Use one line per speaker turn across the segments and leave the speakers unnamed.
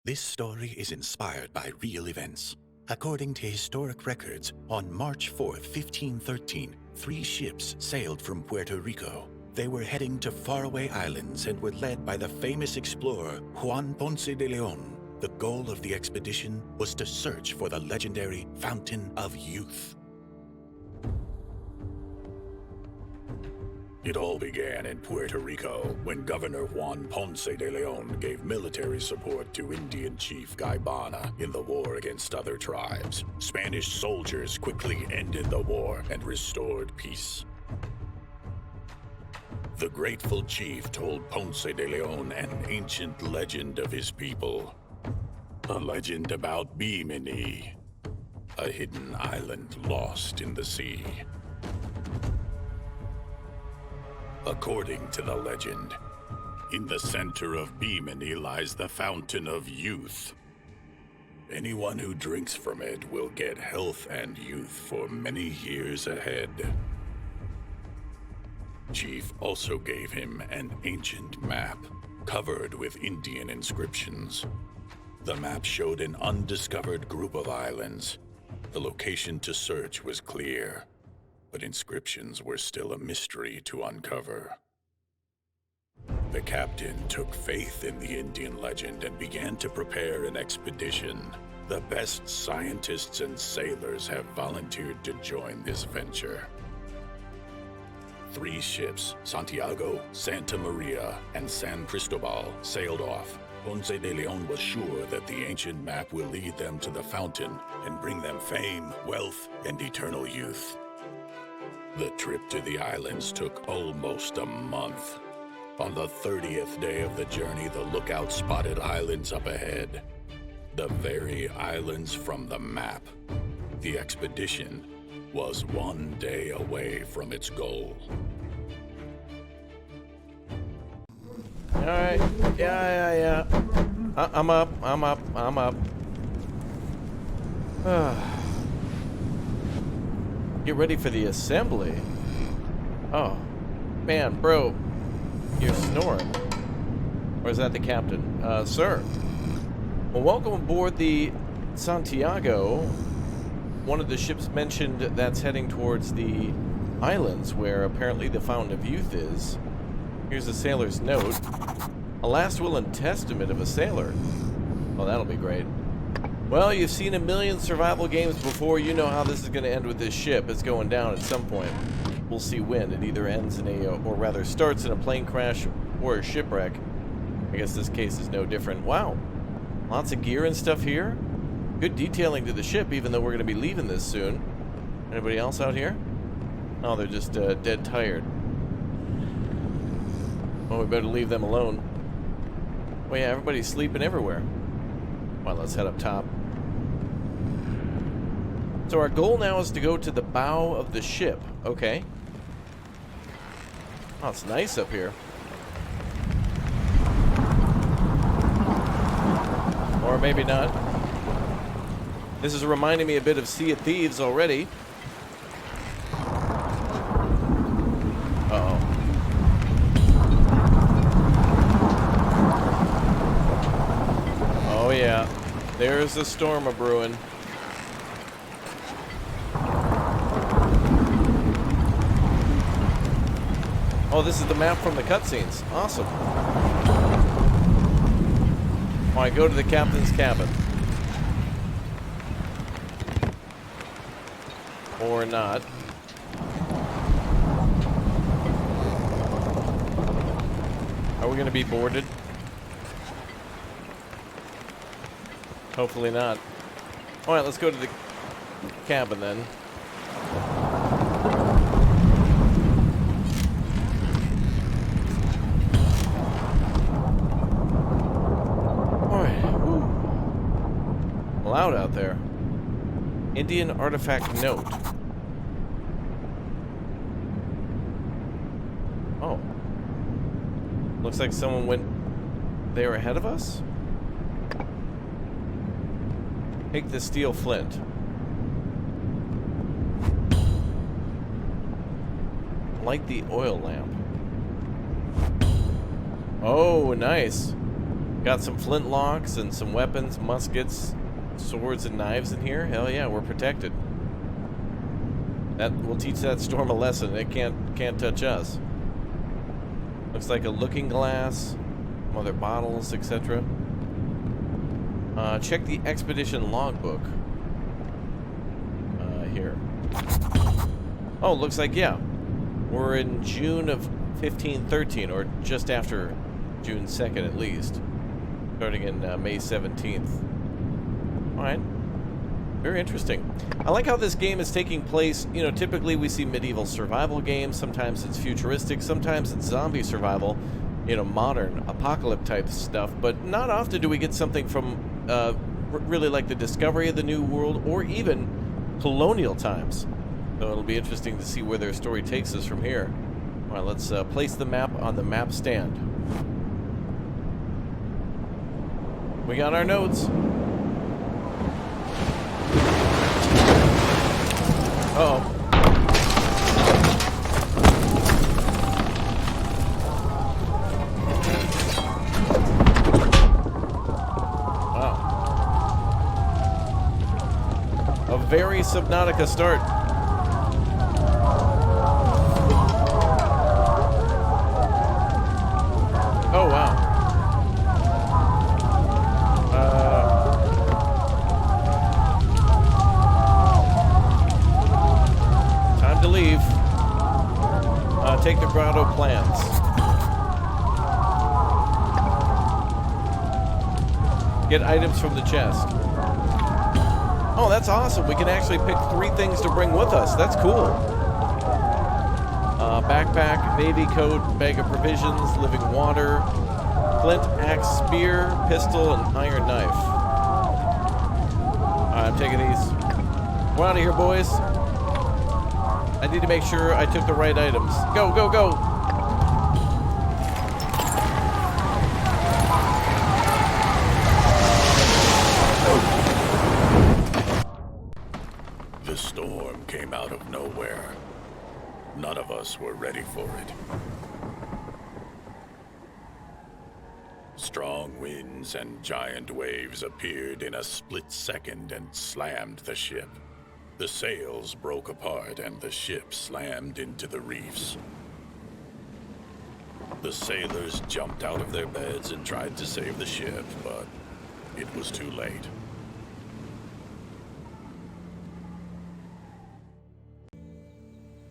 This story is inspired by real events. According to historic records, on March 4th, 1513, 3 ships sailed from Puerto Rico. They were heading to faraway islands and were led by the famous explorer Juan Ponce de Leon. The goal of the expedition was to search for the legendary Fountain of Youth.
It all began in Puerto Rico when Governor Juan Ponce de Leon gave military support to Indian chief Gaibana in the war against other tribes. Spanish soldiers quickly ended the war and restored peace. The grateful chief told Ponce de Leon an ancient legend of his people. A legend about Bimini, a hidden island lost in the sea. According to the legend, in the center of Bimini lies the Fountain of Youth. Anyone who drinks from it will get health and youth for many years ahead. Chief also gave him an ancient map covered with Indian inscriptions. The map showed an undiscovered group of islands. The location to search was clear, but inscriptions were still a mystery to uncover. The captain took faith in the Indian legend and began to prepare an expedition. The best scientists and sailors have volunteered to join this venture. 3 ships, Santiago, Santa Maria, and San Cristobal, sailed off. Ponce de Leon was sure that the ancient map will lead them to the fountain and bring them fame, wealth, and eternal youth. The trip to the islands took almost a month. On the 30th day of the journey, the lookout spotted islands up ahead. The very islands from the map. The expedition was 1 day away from its goal.
Alright. Yeah. I'm up. Get ready for the assembly. Oh. Man, bro. You're snoring. Or is that the captain? Sir. Well, welcome aboard the Santiago. One of the ships mentioned that's heading towards the islands where apparently the Fountain of Youth is. Here's a sailor's note. A last will and testament of a sailor. Oh, that'll be great. Well, you've seen a million survival games before. You know how this is going to end with this ship. It's going down at some point. We'll see when. It either ends in a, or rather starts in a plane crash or a shipwreck. I guess this case is no different. Wow. Lots of gear and stuff here. Good detailing to the ship, even though we're going to be leaving this soon. Anybody else out here? Oh, they're just dead tired. Well, we better leave them alone. Well, yeah, everybody's sleeping everywhere. Well, let's head up top. So our goal now is to go to the bow of the ship. Okay. Oh, it's nice up here. Or maybe not. This is reminding me a bit of Sea of Thieves already. Uh-oh. Oh, yeah. There's a storm a-brewing. Oh, this is the map from the cutscenes. Awesome. All right, go to the captain's cabin. Or not. Are we going to be boarded? Hopefully not. All right, let's go to the cabin then. All right. Woo. Loud out there. Indian artifact note. Oh. Looks like someone went there ahead of us? Take the steel flint. Light the oil lamp. Oh, nice. Got some flintlocks and some weapons, muskets, swords, and knives in here. Hell yeah, we're protected. That will teach that storm a lesson. It can't touch us. Looks like a looking glass, some other bottles, etc. Check the expedition logbook. Here. Oh, looks like, yeah. We're in June of 1513, or just after June 2nd at least. Starting in May 17th. Alright. Very interesting. I like how this game is taking place, you know, typically we see medieval survival games, sometimes it's futuristic, sometimes it's zombie survival, you know, modern, apocalypse type stuff, but not often do we get something from, really like the discovery of the New World, or even colonial times. So it'll be interesting to see where their story takes us from here. Alright, let's place the map on the map stand. We got our notes. Uh-oh. Wow. A very Subnautica start. Oh, wow. Time to leave. Take the Grotto plans. Get items from the chest. Oh, that's awesome. We can actually pick 3 things to bring with us. That's cool. Backpack, navy coat, bag of provisions, living water, flint, axe, spear, pistol, and iron knife. I'm taking these. We're out of here, boys. I need to make sure I took the right items. Go, go, go!
The storm came out of nowhere. None of us were ready for it. Strong winds and giant waves appeared in a split second and slammed the ship. The sails broke apart and the ship slammed into the reefs. The sailors jumped out of their beds and tried to save the ship, but it was too late.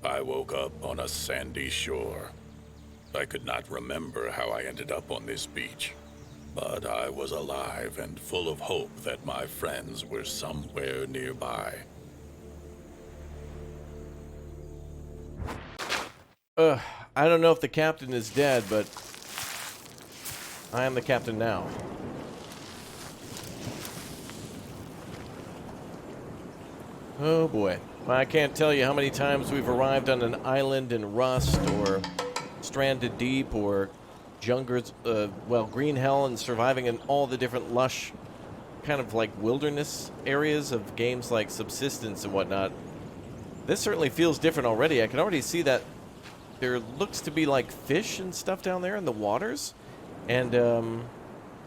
I woke up on a sandy shore. I could not remember how I ended up on this beach, but I was alive and full of hope that my friends were somewhere nearby.
I don't know if the captain is dead, but I am the captain now. Oh boy. I can't tell you how many times we've arrived on an island in rust, or stranded deep, or jungles, green hell, and surviving in all the different lush, kind of like wilderness areas of games like Subsistence and whatnot. This certainly feels different already. I can already see that there looks to be like fish and stuff down there in the waters. And,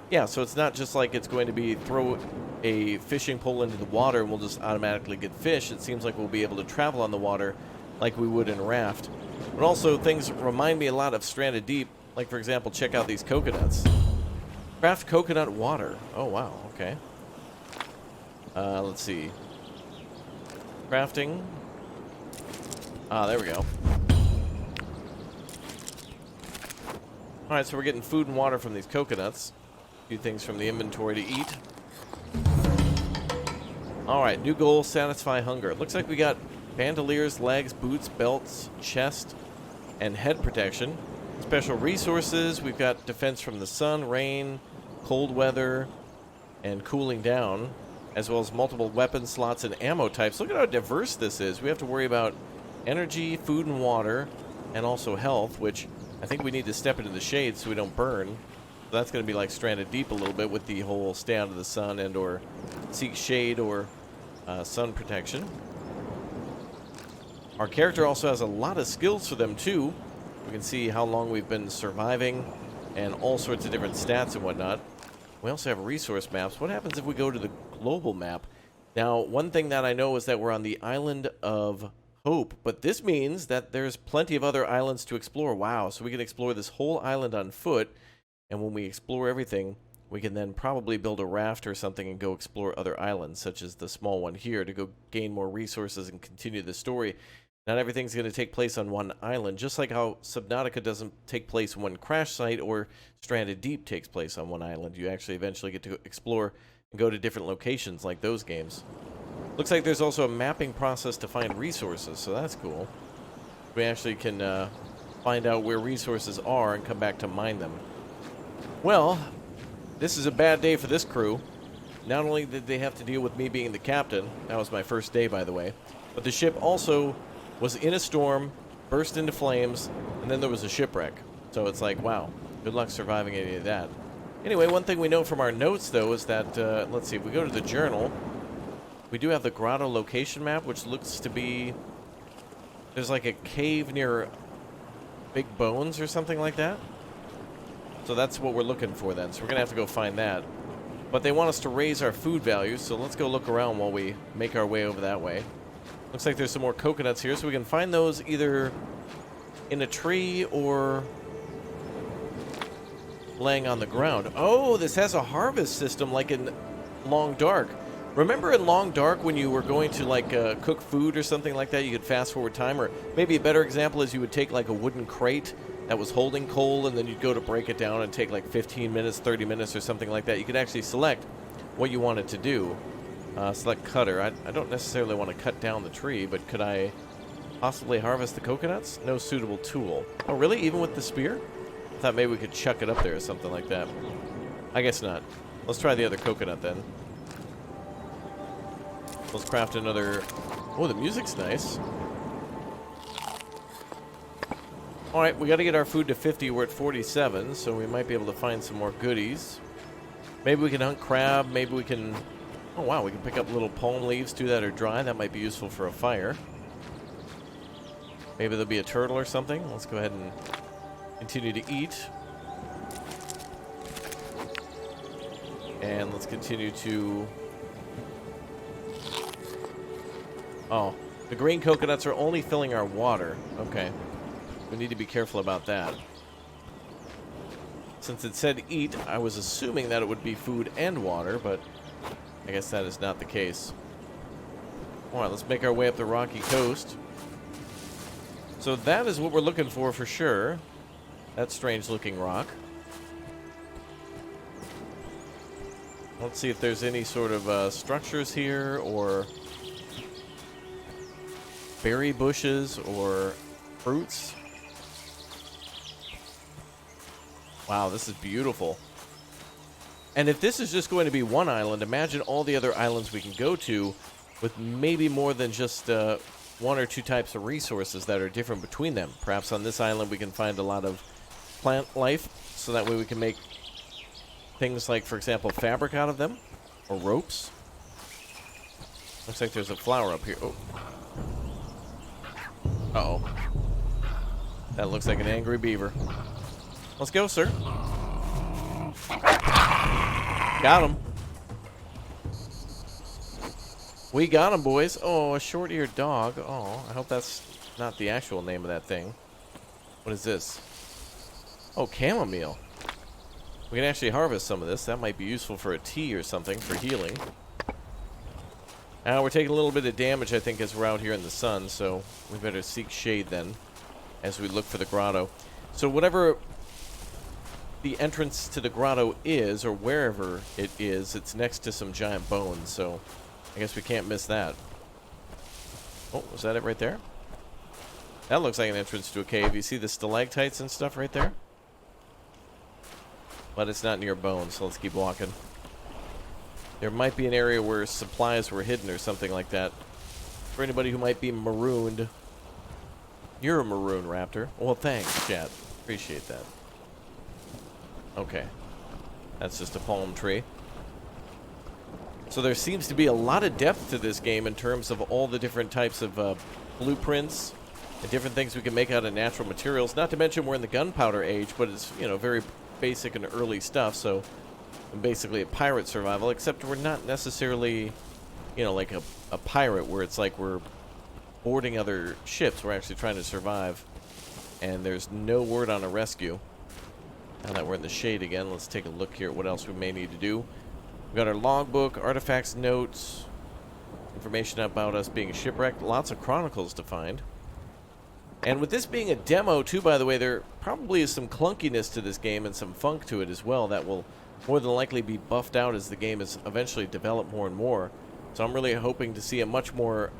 yeah, so it's not just like it's going to be throw a fishing pole into the water and we'll just automatically get fish. It seems like we'll be able to travel on the water like we would in a raft. But also things remind me a lot of Stranded Deep. Like, for example, check out these coconuts. Craft coconut water. Oh, wow. Okay. Let's see. Crafting. Ah, there we go. Alright, so we're getting food and water from these coconuts. A few things from the inventory to eat. Alright, new goal, satisfy hunger. Looks like we got bandoliers, legs, boots, belts, chest, and head protection. Special resources, we've got defense from the sun, rain, cold weather, and cooling down, as well as multiple weapon slots and ammo types. Look at how diverse this is. We have to worry about energy, food and water, and also health, which I think we need to step into the shade so we don't burn. So that's going to be like Stranded Deep a little bit with the whole stay out of the sun and or seek shade or sun protection. Our character also has a lot of skills for them too. We can see how long we've been surviving and all sorts of different stats and whatnot. We also have resource maps. What happens if we go to the global map? Now, one thing that I know is that we're on the island of Hope, but this means that there's plenty of other islands to explore. Wow, so we can explore this whole island on foot, and when we explore everything, we can then probably build a raft or something and go explore other islands, such as the small one here, to go gain more resources and continue the story. Not everything's going to take place on one island, just like how Subnautica doesn't take place in one crash site or Stranded Deep takes place on one island. You actually eventually get to explore and go to different locations like those games. Looks like there's also a mapping process to find resources, so that's cool. We actually can find out where resources are and come back to mine them. Well, this is a bad day for this crew. Not only did they have to deal with me being the captain, that was my first day, by the way, but the ship also was in a storm, burst into flames, and then there was a shipwreck. So it's like, wow, good luck surviving any of that. Anyway, one thing we know from our notes, though, is that, let's see, if we go to the journal, we do have the Grotto location map, which looks to be, there's like a cave near Big Bones or something like that. So that's what we're looking for then. So we're going to have to go find that. But they want us to raise our food value, so let's go look around while we make our way over that way. Looks like there's some more coconuts here, so we can find those either in a tree or laying on the ground. Oh, this has a harvest system like in Long Dark. Remember in Long Dark when you were going to like cook food or something like that, you could fast forward time? Or maybe a better example is you would take like a wooden crate that was holding coal, and then you'd go to break it down and take like 15 minutes, 30 minutes or something like that. You could actually select what you wanted to do. Select cutter. I don't necessarily want to cut down the tree, but could I possibly harvest the coconuts? No suitable tool. Oh, really? Even with the spear? I thought maybe we could chuck it up there or something like that. I guess not. Let's try the other coconut then. Let's craft another... Oh, the music's nice. Alright, we got to get our food to 50. We're at 47, so we might be able to find some more goodies. Maybe we can hunt crab. Maybe we can... Oh, wow, we can pick up little palm leaves too that are dry. That might be useful for a fire. Maybe there'll be a turtle or something. Let's go ahead and continue to eat. And let's continue to... Oh, the green coconuts are only filling our water. Okay. We need to be careful about that. Since it said eat, I was assuming that it would be food and water, but I guess that is not the case. Alright, let's make our way up the rocky coast. So that is what we're looking for sure. That strange looking rock. Let's see if there's any sort of structures here, or berry bushes, or fruits. Wow, this is beautiful. And if this is just going to be one island, imagine all the other islands we can go to with maybe more than just one or two types of resources that are different between them. Perhaps on this island we can find a lot of plant life, so that way we can make things like, for example, fabric out of them, or ropes. Looks like there's a flower up here. Oh. Uh-oh. That looks like an angry beaver. Let's go, sir. Got him. We got him, boys. Oh, a short-eared dog. Oh, I hope that's not the actual name of that thing. What is this? Oh, chamomile. We can actually harvest some of this. That might be useful for a tea or something for healing. Now we're taking a little bit of damage, I think, as we're out here in the sun, so we better seek shade then as we look for the grotto. So whatever the entrance to the grotto is, or wherever it is, it's next to some giant bones, so I guess we can't miss that. Oh, was that it right there? That looks like an entrance to a cave. You see the stalactites and stuff right there? But it's not near bones, so let's keep walking. There might be an area where supplies were hidden or something like that. For anybody who might be marooned. You're a maroon, Raptor. Well, thanks, chat. Appreciate that. Okay. That's just a palm tree. So there seems to be a lot of depth to this game in terms of all the different types of blueprints and different things we can make out of natural materials. Not to mention we're in the gunpowder age, but it's, you know, very basic and early stuff, so basically a pirate survival, except we're not necessarily, you know, like a pirate where it's like we're boarding other ships. We're actually trying to survive, and there's no word on a rescue. Now that we're in the shade again, let's take a look here at what else we may need to do. We've got our logbook, artifacts, notes, information about us being shipwrecked, lots of chronicles to find. And with this being a demo, too, by the way, there probably is some clunkiness to this game and some funk to it as well that will more than likely be buffed out as the game is eventually developed more and more. So I'm really hoping to see a much more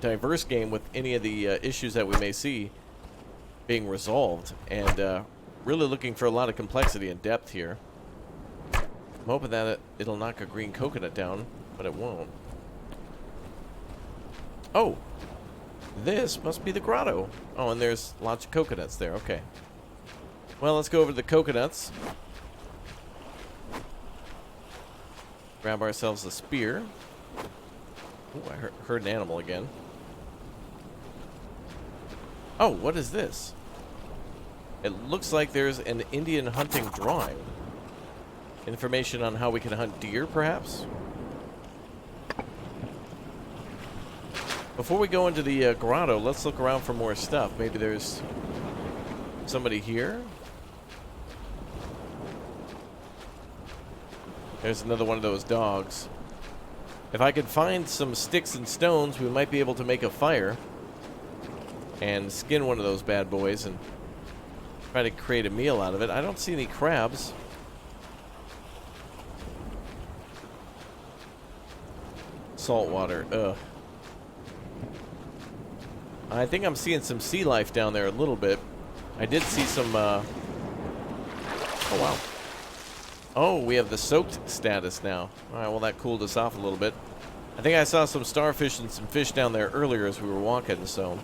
diverse game with any of the issues that we may see being resolved. And really looking for a lot of complexity and depth here. I'm hoping that it'll knock a green coconut down, but it won't. Oh! This must be the grotto. Oh, and there's lots of coconuts there. Okay. Well, let's go over to the coconuts. Grab ourselves a spear. Oh, I heard an animal again. Oh, what is this? It looks like there's an Indian hunting drawing. Information on how we can hunt deer, perhaps? Before we go into the grotto, let's look around for more stuff. Maybe there's somebody here? There's another one of those dogs. If I could find some sticks and stones, we might be able to make a fire and skin one of those bad boys and try to create a meal out of it. I don't see any crabs. Salt water. Ugh. I think I'm seeing some sea life down there a little bit. I did see some, oh, wow. Oh, we have the soaked status now. Alright, well, that cooled us off a little bit. I think I saw some starfish and some fish down there earlier as we were walking, so...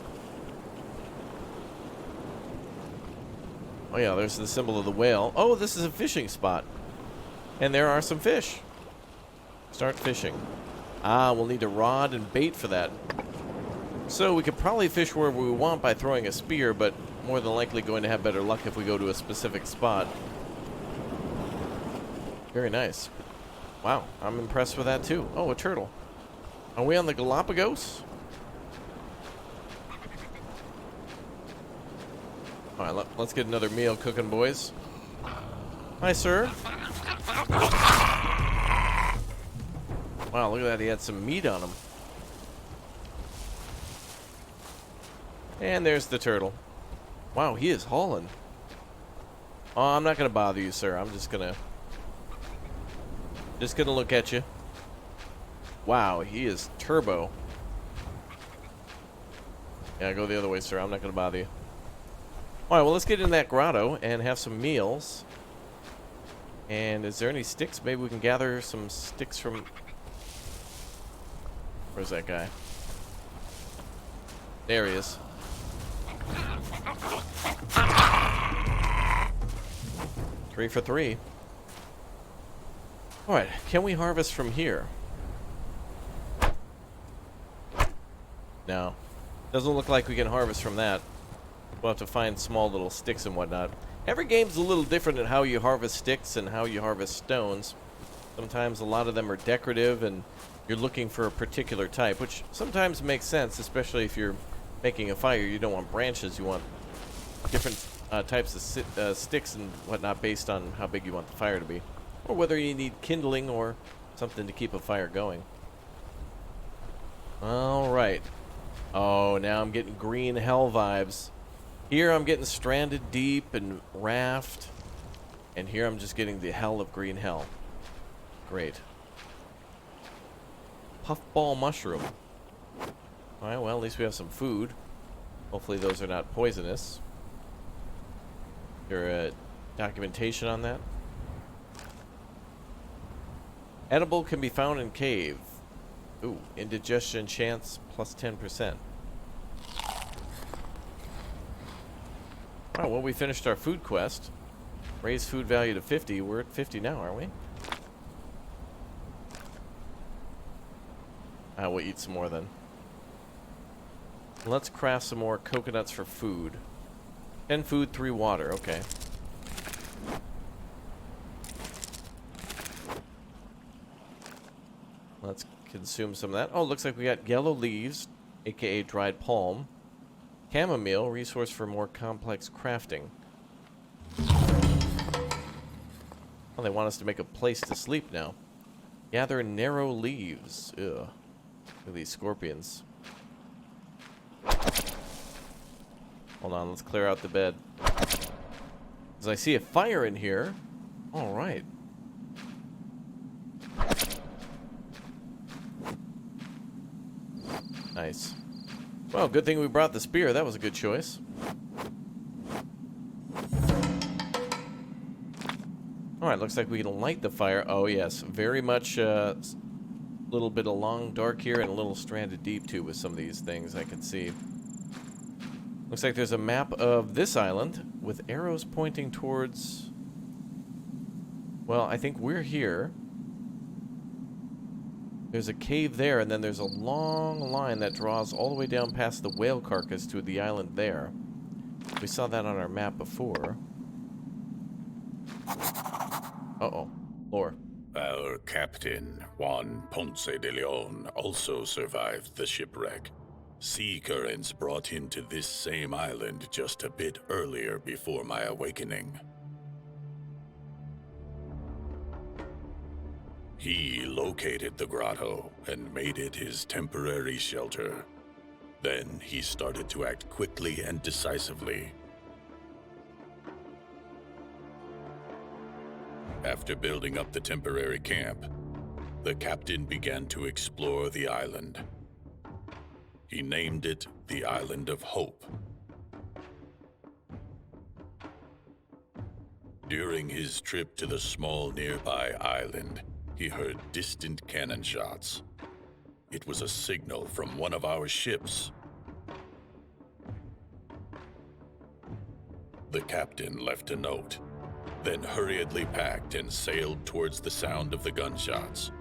Oh, yeah, there's the symbol of the whale. Oh, this is a fishing spot. And there are some fish. Start fishing. Ah, we'll need a rod and bait for that. So we could probably fish wherever we want by throwing a spear, but more than likely going to have better luck if we go to a specific spot. Very nice. Wow, I'm impressed with that too. Oh, a turtle. Are we on the Galapagos? Alright, let's get another meal cooking, boys. Hi, sir. Wow, look at that. He had some meat on him. And there's the turtle. Wow, he is hauling. Oh, I'm not going to bother you, sir. I'm just going to look at you. Wow, he is turbo. Yeah, go the other way, sir. I'm not going to bother you. Alright, well, let's get in that grotto and have some meals. And is there any sticks? Maybe we can gather some sticks from... Where's that guy? There he is. 3 for 3. Alright, can we harvest from here? No. Doesn't look like we can harvest from that. We'll have to find small little sticks and whatnot. Every game's a little different in how you harvest sticks and how you harvest stones. Sometimes a lot of them are decorative and you're looking for a particular type, which sometimes makes sense, especially if you're making a fire. You don't want branches, you want different types of sticks and whatnot based on how big you want the fire to be. Or whether you need kindling or something to keep a fire going. Alright. Oh, now I'm getting green hell vibes. Here I'm getting Stranded Deep and Raft. And here I'm just getting the hell of green hell. Great. Puffball mushroom. Alright, well, at least we have some food. Hopefully those are not poisonous. Is there documentation on that? Edible can be found in cave. Ooh, indigestion chance plus 10%. Oh, well, we finished our food quest. Raise food value to 50. We're at 50 now, aren't we? We'll eat some more then. Let's craft some more coconuts for food. 10 food, 3 water. Okay. Let's consume some of that. Oh, looks like we got yellow leaves, aka dried palm. Chamomile, resource for more complex crafting. Oh, they want us to make a place to sleep now. Gather narrow leaves. Ugh. Look at these scorpions. Hold on, let's clear out the bed. Because I see a fire in here. All right. Nice. Well, good thing we brought the spear. That was a good choice. Alright, looks like we can light the fire. Oh, yes. Very much a little bit of long dark here and a little stranded deep, too, with some of these things I can see. Looks like there's a map of this island with arrows pointing towards... Well, I think we're here. There's a cave there, and then there's a long line that draws all the way down past the whale carcass to the island there. We saw that on our map before. Uh-oh. Lore.
Our captain, Juan Ponce de Leon, also survived the shipwreck. Sea currents brought him to this same island just a bit earlier before my awakening. He located the grotto and made it his temporary shelter. Then he started to act quickly and decisively. After building up the temporary camp, the captain began to explore the island. He named it the Island of Hope. During his trip to the small nearby island, he heard distant cannon shots. It was a signal from one of our ships. The captain left a note, then hurriedly packed and sailed towards the sound of the gunshots.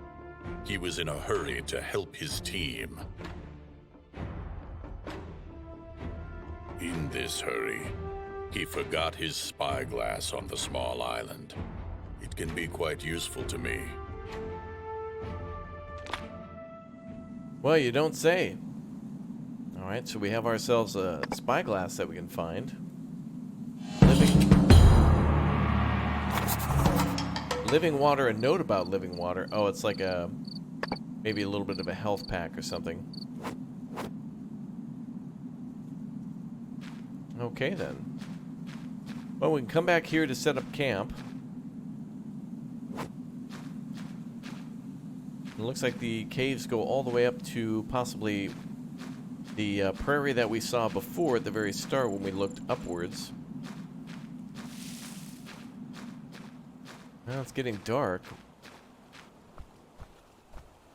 He was in a hurry to help his team. In this hurry, he forgot his spyglass on the small island. It can be quite useful to me.
Well, you don't say. Alright, so we have ourselves a spyglass that we can find. Living water, a note about living water. Oh, it's like a... maybe a little bit of a health pack or something. Okay, then. Well, we can come back here to set up camp. It looks like the caves go all the way up to possibly the prairie that we saw before at the very start when we looked upwards. Well, it's getting dark.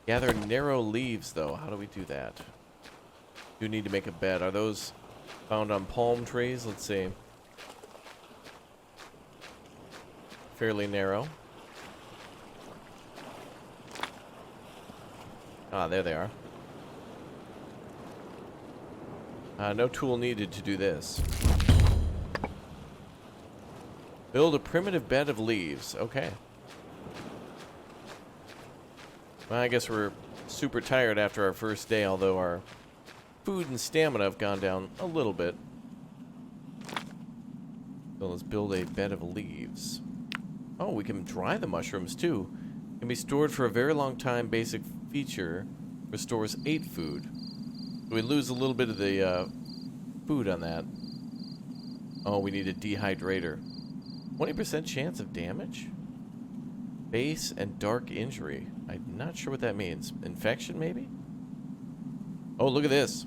Gather narrow leaves, though. How do we do that? Do need to make a bed. Are those found on palm trees? Let's see. Fairly narrow. Ah, there they are. No tool needed to do this. Build a primitive bed of leaves. Okay. Well, I guess we're super tired after our first day, although our food and stamina have gone down a little bit. So let's build a bed of leaves. Oh, we can dry the mushrooms too. Can be stored for a very long time. Basic feature restores 8 food. So we lose a little bit of the food on that. Oh, we need a dehydrator. 20% chance of damage? Base and dark injury. I'm not sure what that means. Infection, maybe? Oh, look at this.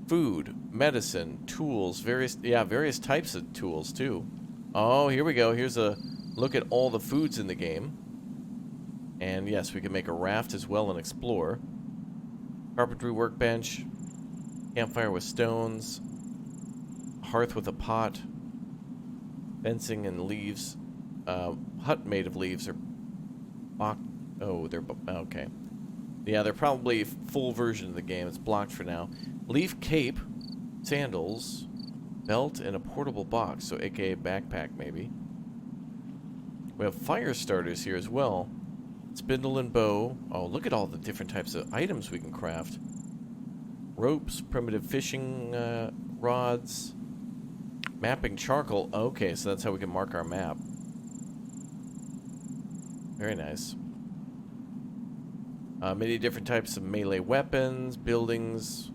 Food, medicine, tools, various types of tools, too. Oh, here we go. Here's a look at all the foods in the game. And yes, we can make a raft as well and explore. Carpentry workbench. Campfire with stones. Hearth with a pot. Fencing and leaves. Hut made of leaves are... Oh, they're... Okay. Yeah, they're probably full version of the game. It's blocked for now. Leaf cape. Sandals. Belt and a portable box. So aka backpack, maybe. We have fire starters here as well. Spindle and bow. Oh, look at all the different types of items we can craft. Ropes, primitive fishing rods, mapping charcoal. Okay, so that's how we can mark our map. Very nice. Many different types of melee weapons, buildings,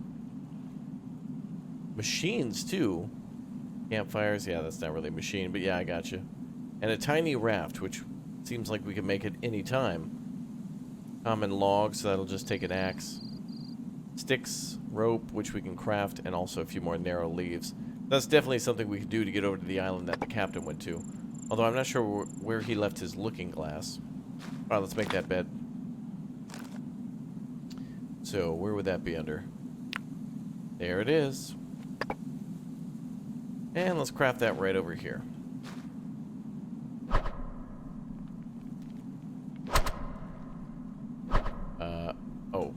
machines too. Campfires, yeah, that's not really a machine, but yeah, I got you. And a tiny raft, which seems like we can make it any time. Common logs, so that'll just take an axe. Sticks, rope, which we can craft, and also a few more narrow leaves. That's definitely something we could do to get over to the island that the captain went to. Although I'm not sure where he left his looking glass. Alright, let's make that bed. So, where would that be under? There it is. And let's craft that right over here. Oh.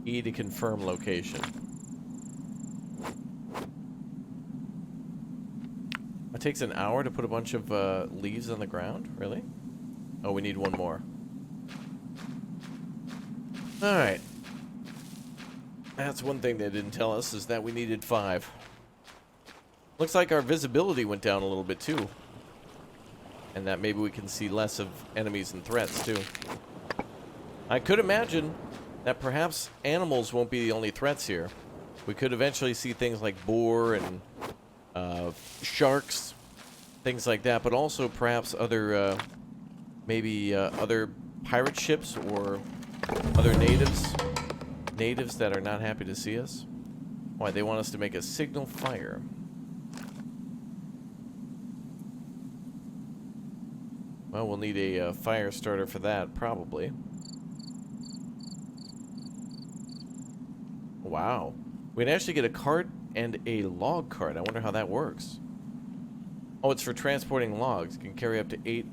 E to confirm location. It takes an hour to put a bunch of leaves on the ground? Really? Oh, we need one more. Alright. That's one thing they didn't tell us, is that we needed 5. Looks like our visibility went down a little bit too. And that maybe we can see less of enemies and threats too. I could imagine that perhaps animals won't be the only threats here. We could eventually see things like boar and sharks, things like that, but also perhaps other, maybe other pirate ships or other natives that are not happy to see us. Why, they want us to make a signal fire. Well, we'll need a fire starter for that, probably. Wow. We can actually get a cart and a log cart. I wonder how that works. Oh, it's for transporting logs. You can carry up to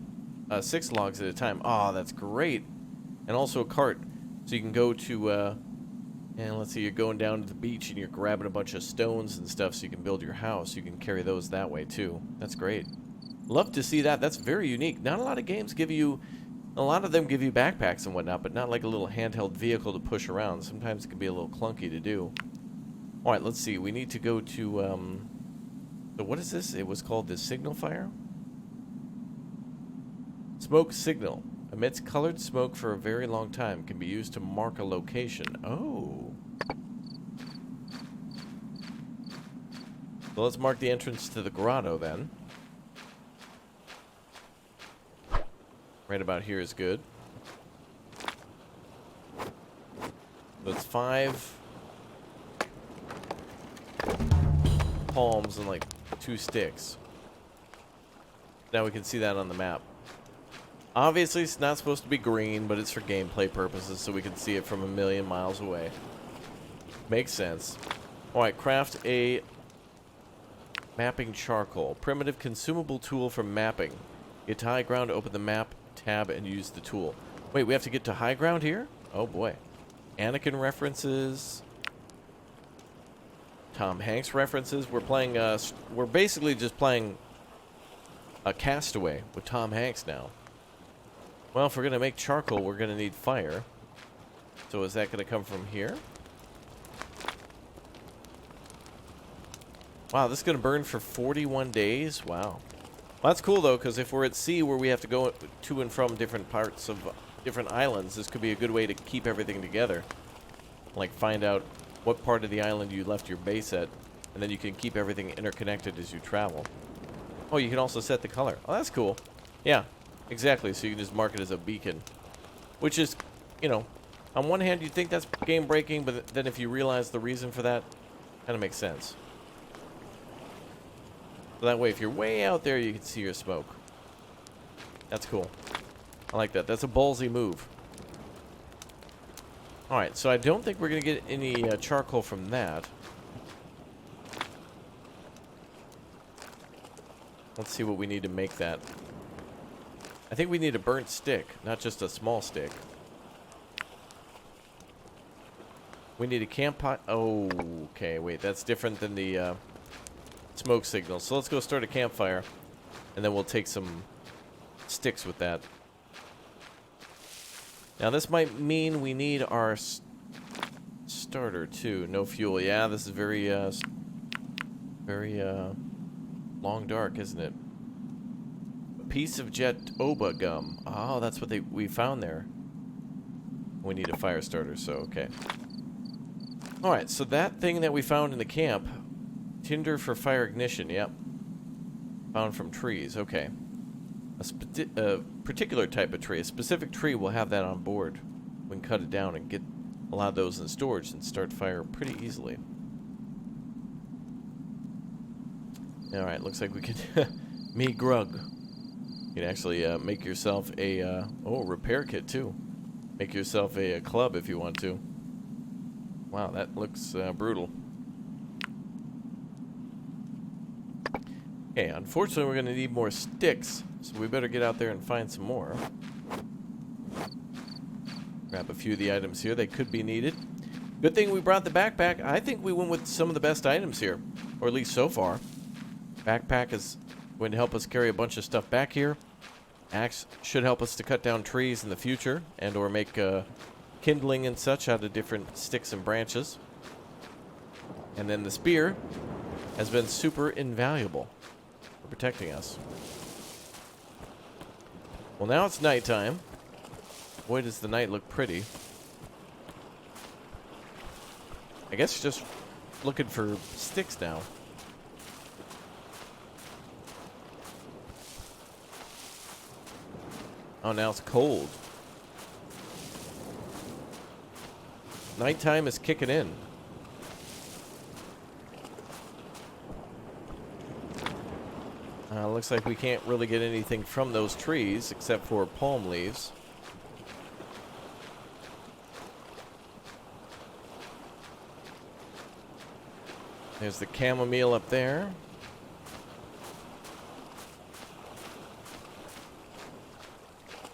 6 logs at a time. Oh, that's great. And also a cart. So you can go to, and let's see, you're going down to the beach and you're grabbing a bunch of stones and stuff so you can build your house. You can carry those that way, too. That's great. Love to see that. That's very unique. Not a lot of games give you... A lot of them give you backpacks and whatnot, but not like a little handheld vehicle to push around. Sometimes it can be a little clunky to do. Alright, let's see. We need to go to, so what is this? It was called the signal fire? Smoke signal. Emits colored smoke for a very long time. Can be used to mark a location. Oh. So let's mark the entrance to the grotto then. Right about here is good. So it's 5 palms and like 2 sticks. Now we can see that on the map. Obviously it's not supposed to be green, but it's for gameplay purposes so we can see it from a million miles away. Makes sense. Alright, craft a mapping charcoal. Primitive consumable tool for mapping. Get to high ground, open the map tab, and use the tool. Wait, we have to get to high ground here? Oh boy. Anakin references. Tom Hanks references. We're playing, we're basically just playing a Castaway with Tom Hanks now. Well, if we're going to make charcoal, we're going to need fire. So is that going to come from here? Wow, this is going to burn for 41 days? Wow. Well, that's cool, though, because if we're at sea where we have to go to and from different parts of different islands, this could be a good way to keep everything together. Like, find out what part of the island you left your base at, and then you can keep everything interconnected as you travel. Oh, you can also set the color. Oh, that's cool. Yeah, exactly. So you can just mark it as a beacon. Which is, you know, on one hand, you'd think that's game-breaking, but then if you realize the reason for that, kind of makes sense. So that way, if you're way out there, you can see your smoke. That's cool. I like that. That's a ballsy move. Alright, so I don't think we're going to get any charcoal from that. Let's see what we need to make that. I think we need a burnt stick, not just a small stick. We need a camp pot. Oh, okay, wait, that's different than the smoke signal. So let's go start a campfire, and then we'll take some sticks with that. Now this might mean we need our starter too. No fuel. Yeah, this is very long dark, isn't it? A piece of jet oba gum. Oh, that's what we found there. We need a fire starter, so okay. Alright, so that thing that we found in the camp, tinder for fire ignition, yep. Found from trees, okay. A particular type of tree, a specific tree will have that on board. We can cut it down and get a lot of those in storage and start fire pretty easily. Alright, looks like we could... me grug. You can actually make yourself a... repair kit too. Make yourself a club if you want to. Wow, that looks brutal. Okay, unfortunately we're going to need more sticks, so we better get out there and find some more. Grab a few of the items here. They could be needed. Good thing we brought the backpack. I think we went with some of the best items here, or at least so far. Backpack is going to help us carry a bunch of stuff back here. Axe should help us to cut down trees in the future and or make kindling and such out of different sticks and branches. And then the spear has been super invaluable for protecting us. Well, now it's nighttime. Boy, does the night look pretty. I guess just looking for sticks now. Oh, now it's cold. Nighttime is kicking in. Looks like we can't really get anything from those trees except for palm leaves. There's the chamomile up there.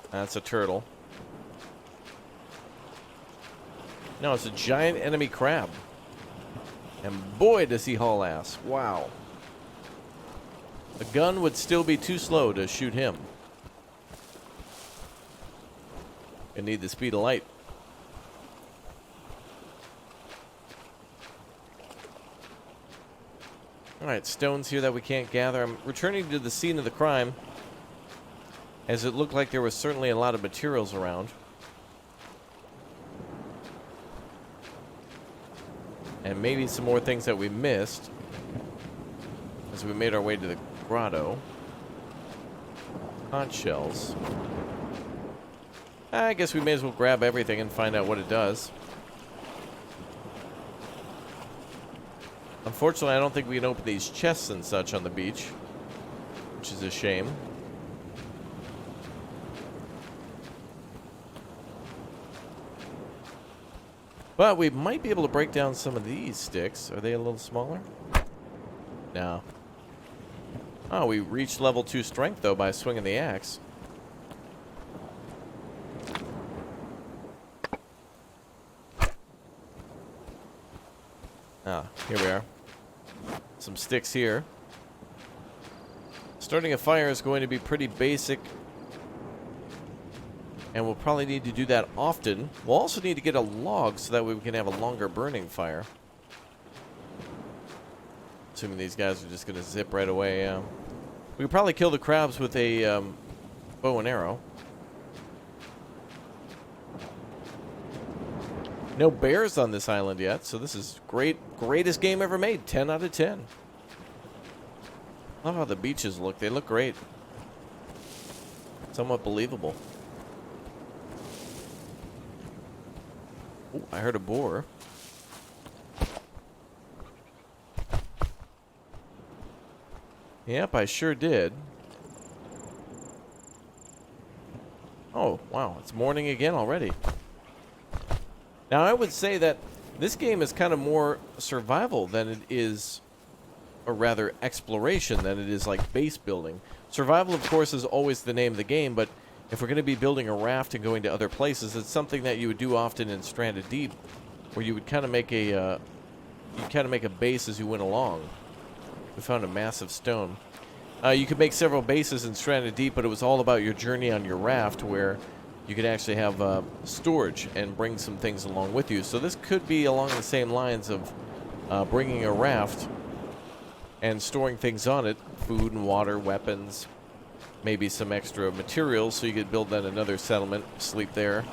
That's a turtle. No, it's a giant enemy crab. And boy, does he haul ass. Wow. A gun would still be too slow to shoot him. You need the speed of light. Alright, stones here that we can't gather. I'm returning to the scene of the crime, as it looked like there was certainly a lot of materials around. And maybe some more things that we missed as we made our way to the grotto. Conch shells. I guess we may as well grab everything and find out what it does. Unfortunately, I don't think we can open these chests and such on the beach, which is a shame. But we might be able to break down some of these sticks. Are they a little smaller? No. Oh, we reached level 2 strength, though, by swinging the axe. Ah, here we are. Some sticks here. Starting a fire is going to be pretty basic, and we'll probably need to do that often. We'll also need to get a log so that we can have a longer burning fire. Assuming these guys are just going to zip right away. We could probably kill the crabs with a bow and arrow. No bears on this island yet, so this is great. Greatest game ever made. 10 out of 10. Love how the beaches look. They look great. Somewhat believable. Ooh, I heard a boar. Yep, I sure did. Oh, wow. It's morning again already. Now, I would say that this game is kind of more survival than it is, or rather exploration than it is like base building. Survival, of course, is always the name of the game, but if we're going to be building a raft and going to other places, it's something that you would do often in Stranded Deep, where you would kind of make a base as you went along. We found a massive stone. You could make several bases in Stranded Deep, but it was all about your journey on your raft, where you could actually have storage and bring some things along with you. So this could be along the same lines of bringing a raft and storing things on it, food and water, weapons, maybe some extra materials, so you could build then another settlement, sleep there.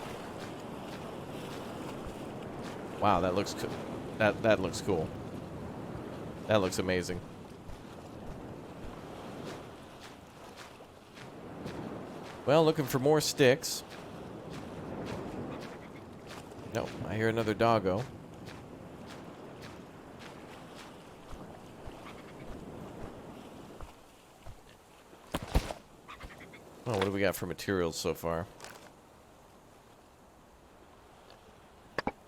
Wow, that looks that looks cool. That looks amazing. Well, looking for more sticks. No, I hear another doggo. Oh, what do we got for materials so far?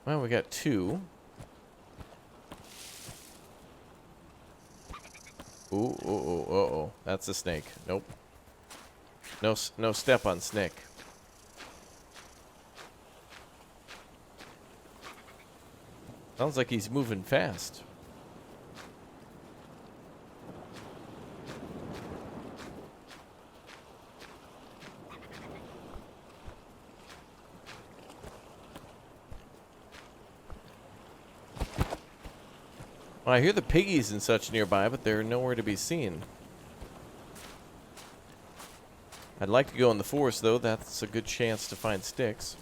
Well, we got 2. Ooh, uh-oh. That's a snake. Nope. No step on snake. Sounds like he's moving fast. Well, I hear the piggies and such nearby, but they're nowhere to be seen. I'd like to go in the forest, though. That's a good chance to find sticks.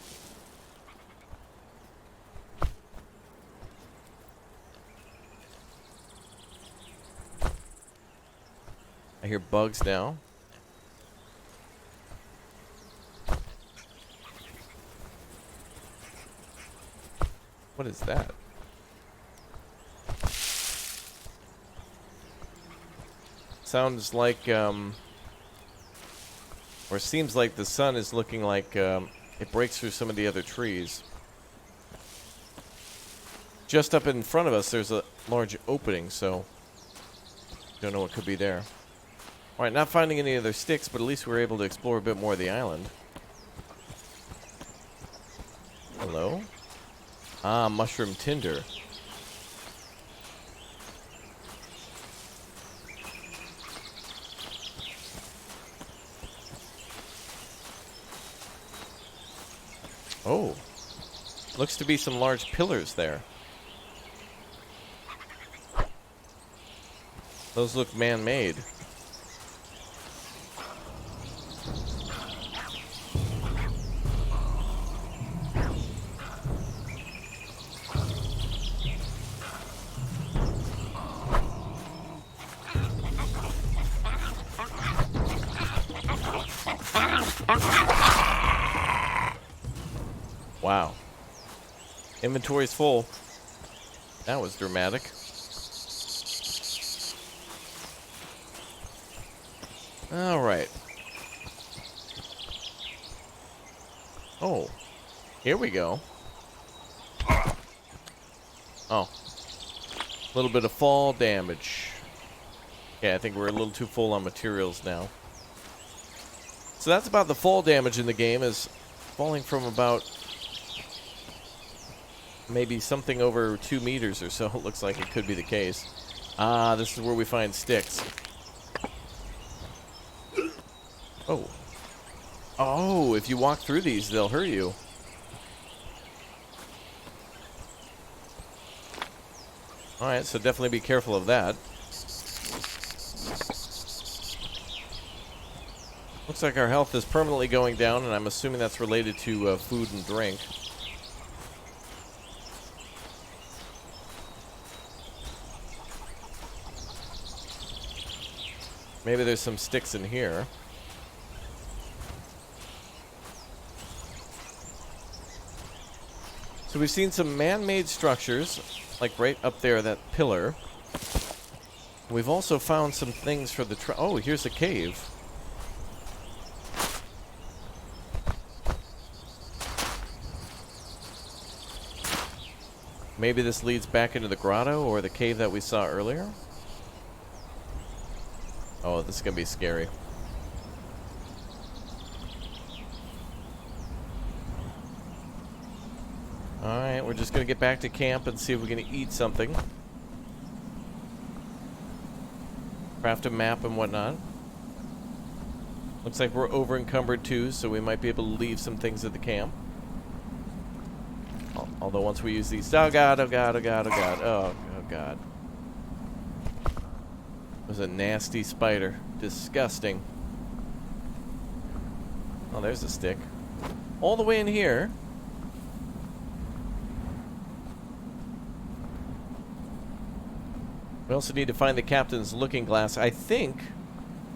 I hear bugs now. What is that? Sounds like, or seems like the sun is looking like it breaks through some of the other trees. Just up in front of us, there's a large opening, so don't know what could be there. Alright, not finding any other sticks, but at least we were able to explore a bit more of the island. Hello? Ah, mushroom tinder. Oh, looks to be some large pillars there. Those look man-made. Wow. Inventory's full. That was dramatic. All right. Oh. Here we go. Oh. A little bit of fall damage. Yeah, I think we're a little too full on materials now. So that's about the fall damage in the game, is falling from about maybe something over 2 meters or so. It looks like it could be the case. Ah, this is where we find sticks. Oh. Oh, if you walk through these, they'll hurt you. Alright, so definitely be careful of that. Looks like our health is permanently going down, and I'm assuming that's related to food and drink. Maybe there's some sticks in here. So we've seen some man-made structures, like right up there, that pillar. We've also found some things for the oh, here's a cave. Maybe this leads back into the grotto or the cave that we saw earlier. Oh, this is gonna be scary. Alright, we're just gonna get back to camp and see if we can eat something. Craft a map and whatnot. Looks like we're over encumbered too, so we might be able to leave some things at the camp. Although once we use these... Oh god, oh god, oh god, oh god. Oh god. It was a nasty spider. Disgusting. Oh, there's a stick. All the way in here. We also need to find the captain's looking glass. I think...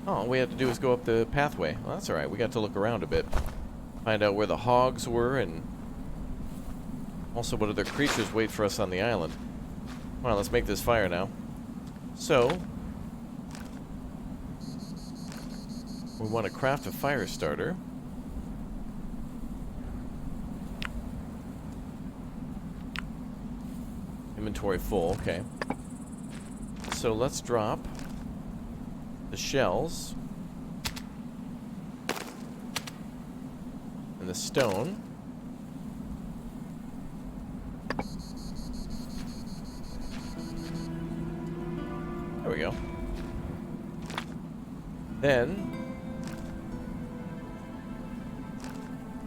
Oh, all we have to do is go up the pathway. Well, that's alright. We got to look around a bit. Find out where the hogs were and... Also, what other creatures wait for us on the island. Well, let's make this fire now. So... We want to craft a fire starter. Inventory full, okay. So let's drop the shells and the stone. There we go. Then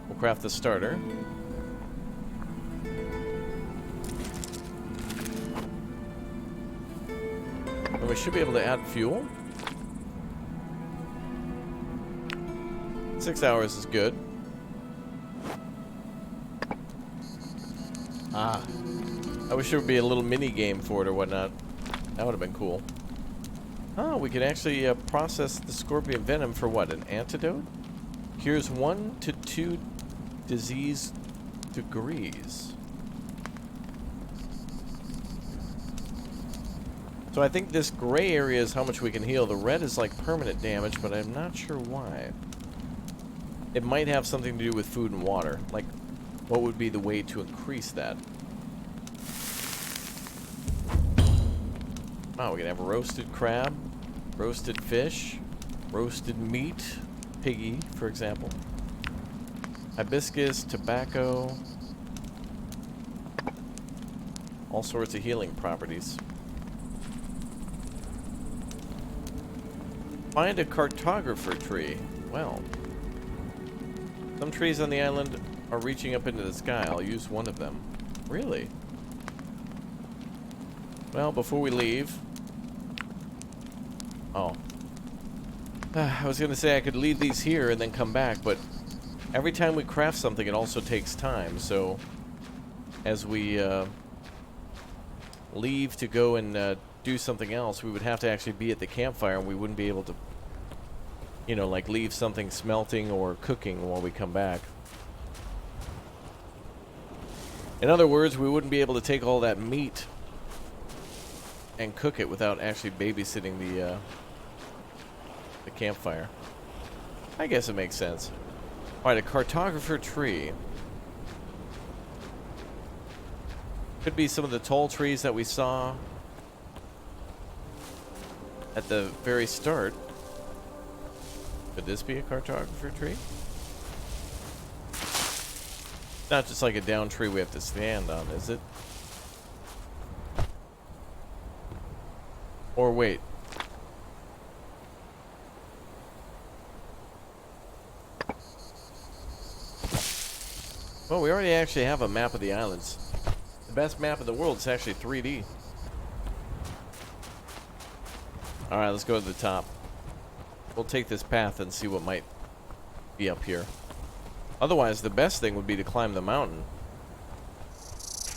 we'll craft the starter. And we should be able to add fuel. 6 hours is good. Ah. I wish there would be a little mini game for it or whatnot. That would have been cool. Oh, we can actually process the scorpion venom for what? An antidote? Cures 1 to 2 disease degrees. So I think this gray area is how much we can heal. The red is like permanent damage, but I'm not sure why. It might have something to do with food and water. Like, what would be the way to increase that? Oh, we can have roasted crab, roasted fish, roasted meat, piggy, for example. Hibiscus, tobacco. All sorts of healing properties. Find a cartographer tree. Well, some trees on the island are reaching up into the sky. I'll use one of them. Really? Well, before we leave... Oh. I was going to say I could leave these here and then come back, but every time we craft something, it also takes time. So, as we leave to go and do something else, we would have to actually be at the campfire, and we wouldn't be able to, you know, like leave something smelting or cooking while we come back. In other words, we wouldn't be able to take all that meat and cook it without actually babysitting the campfire. I guess it makes sense. Alright, a cartographer tree. Could be some of the tall trees that we saw at the very start. Could this be a cartographer tree? Not just like a down tree we have to stand on, is it? Or wait. Well, we already actually have a map of the islands. The best map in the world is actually 3D. Alright, let's go to the top. We'll take this path and see what might be up here. Otherwise, the best thing would be to climb the mountain.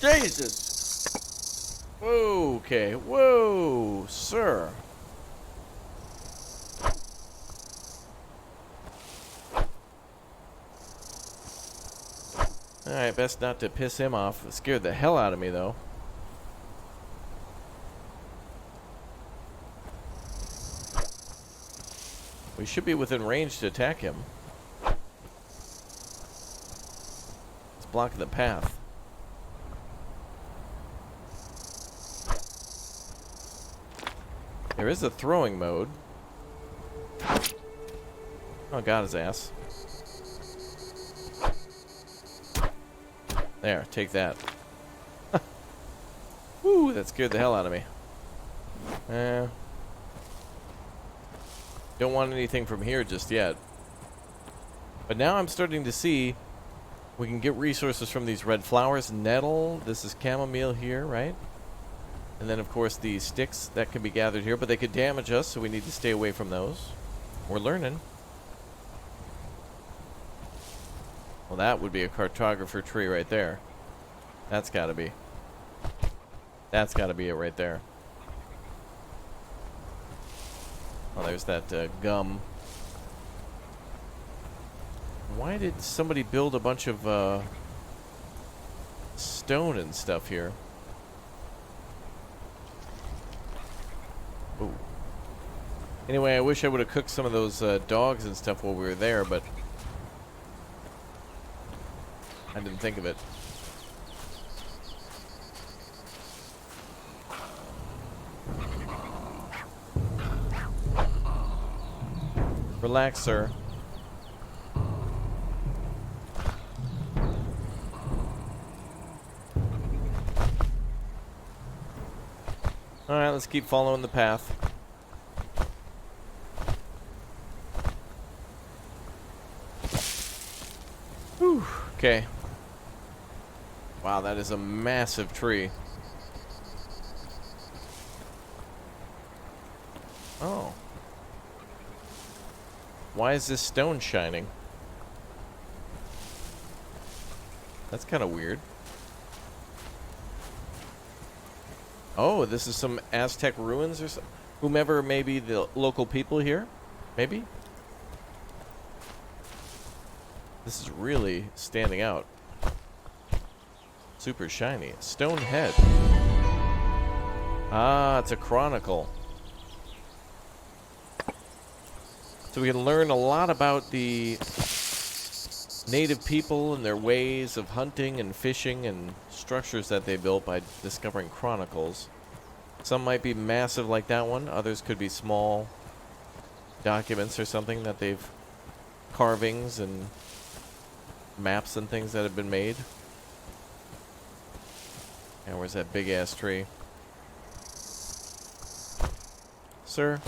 Jesus! Okay, whoa, sir. Alright, best not to piss him off. It scared the hell out of me, though. We should be within range to attack him. It's blocking the path. There is a throwing mode. Oh, got his ass. There, take that. Woo, that scared the hell out of me. Don't want anything from here just yet. But now I'm starting to see we can get resources from these red flowers. Nettle, this is chamomile here, right? And then, of course, the sticks that can be gathered here, but they could damage us, so we need to stay away from those. We're learning. Well, that would be a cartographer tree right there. That's gotta be. That's gotta be it right there. Oh, there's that gum. Why did somebody build a bunch of stone and stuff here? Ooh. Anyway, I wish I would have cooked some of those dogs and stuff while we were there, but I didn't think of it. Relax, sir. Alright, let's keep following the path. Whew, okay. Wow, that is a massive tree. Oh. Why is this stone shining? That's kind of weird. Oh, this is some Aztec ruins or something? Whomever may be the local people here? Maybe? This is really standing out. Super shiny. Stone head. Ah, it's a chronicle. So we can learn a lot about the native people and their ways of hunting and fishing and structures that they built by discovering chronicles. Some might be massive like that one. Others could be small documents or something that they've... carvings and maps and things that have been made. And where's that big ass tree? Sir?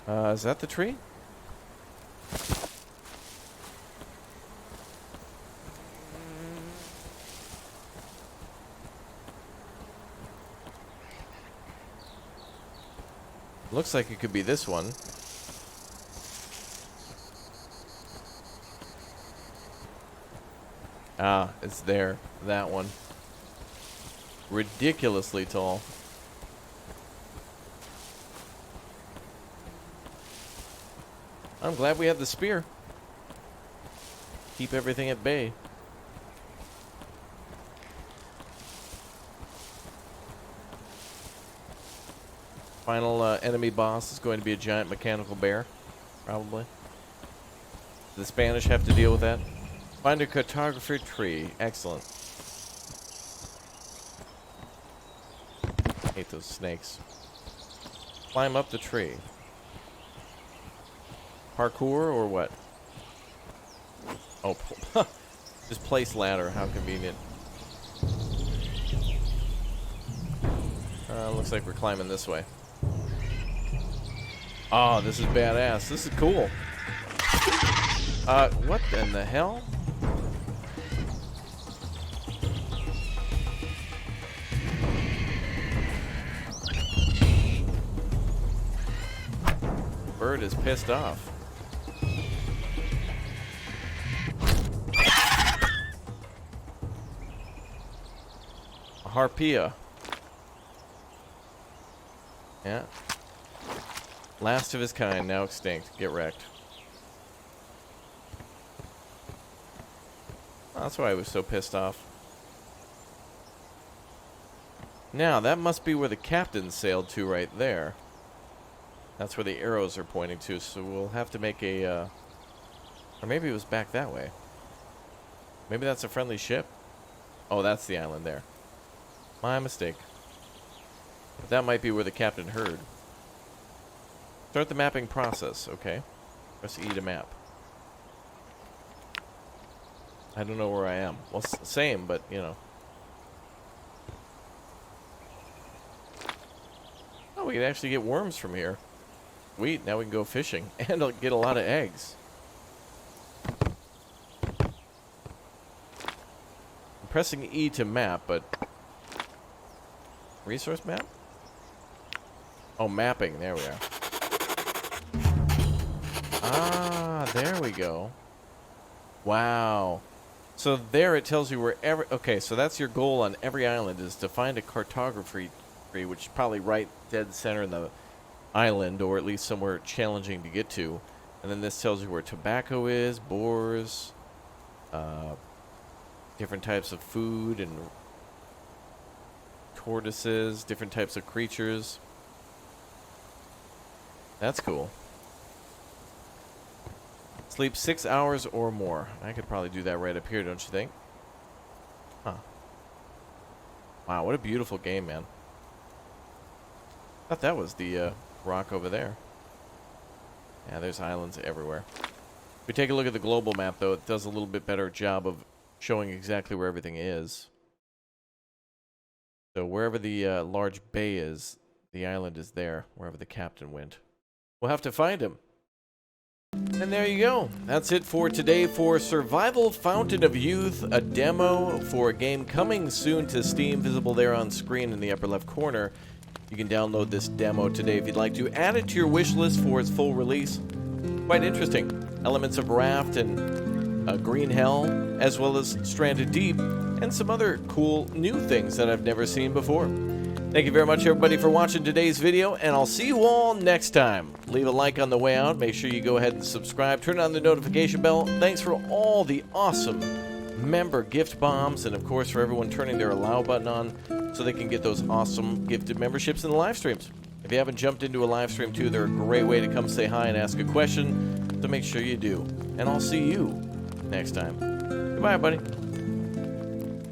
Is that the tree? Looks like it could be this one. Ah, it's there. That one. Ridiculously tall. I'm glad we have the spear. Keep everything at bay. Final enemy boss is going to be a giant mechanical bear. Probably. The Spanish have to deal with that. Find a cartographer tree. Excellent. Hate those snakes. Climb up the tree. Parkour or what? Oh, just place ladder. How convenient. Looks like we're climbing this way. Oh, this is badass. This is cool. What in the hell? Bird is pissed off. A harpia. Yeah. Last of his kind, now extinct. Get wrecked. Oh, that's why I was so pissed off. Now, that must be where the captain sailed to right there. That's where the arrows are pointing to, so we'll have to make a, or maybe it was back that way. Maybe that's a friendly ship. Oh, that's the island there. My mistake. But that might be where the captain heard. Start the mapping process. Okay. Press E to map. I don't know where I am. Well, same, but, you know. we can actually get worms from here. Sweet, now we can go fishing and get a lot of eggs. I'm pressing E to map, but... Resource map? Oh, mapping. There we are. Ah, there we go. Wow. So there it tells you wherever... Okay, so that's your goal on every island, is to find a cartography tree, which is probably right dead center in the island, or at least somewhere challenging to get to. And then this tells you where tobacco is, boars, different types of food, and tortoises, different types of creatures. That's cool. Sleep 6 hours or more. I could probably do that right up here, don't you think? Huh. Wow, what a beautiful game, man. I thought that was the rock over there. Yeah, there's islands everywhere. If we take a look at the global map, though, it does a little bit better job of showing exactly where everything is. So wherever the large bay is, the island is there, wherever the captain went. We'll have to find him. And there you go. That's it for today for Survival Fountain of Youth, a demo for a game coming soon to Steam, visible there on screen in the upper left corner. You can download this demo today if you'd like to. Add it to your wish list for its full release. Quite interesting. Elements of Raft and Green Hell, as well as Stranded Deep, and some other cool new things that I've never seen before. Thank you very much, everybody, for watching today's video, and I'll see you all next time. Leave a like on the way out. Make sure you go ahead and subscribe. Turn on the notification bell. Thanks for all the awesome member gift bombs, and, of course, for everyone turning their allow button on so they can get those awesome gifted memberships in the live streams. If you haven't jumped into a live stream, too, they're a great way to come say hi and ask a question, so make sure you do. And I'll see you next time. Goodbye, everybody.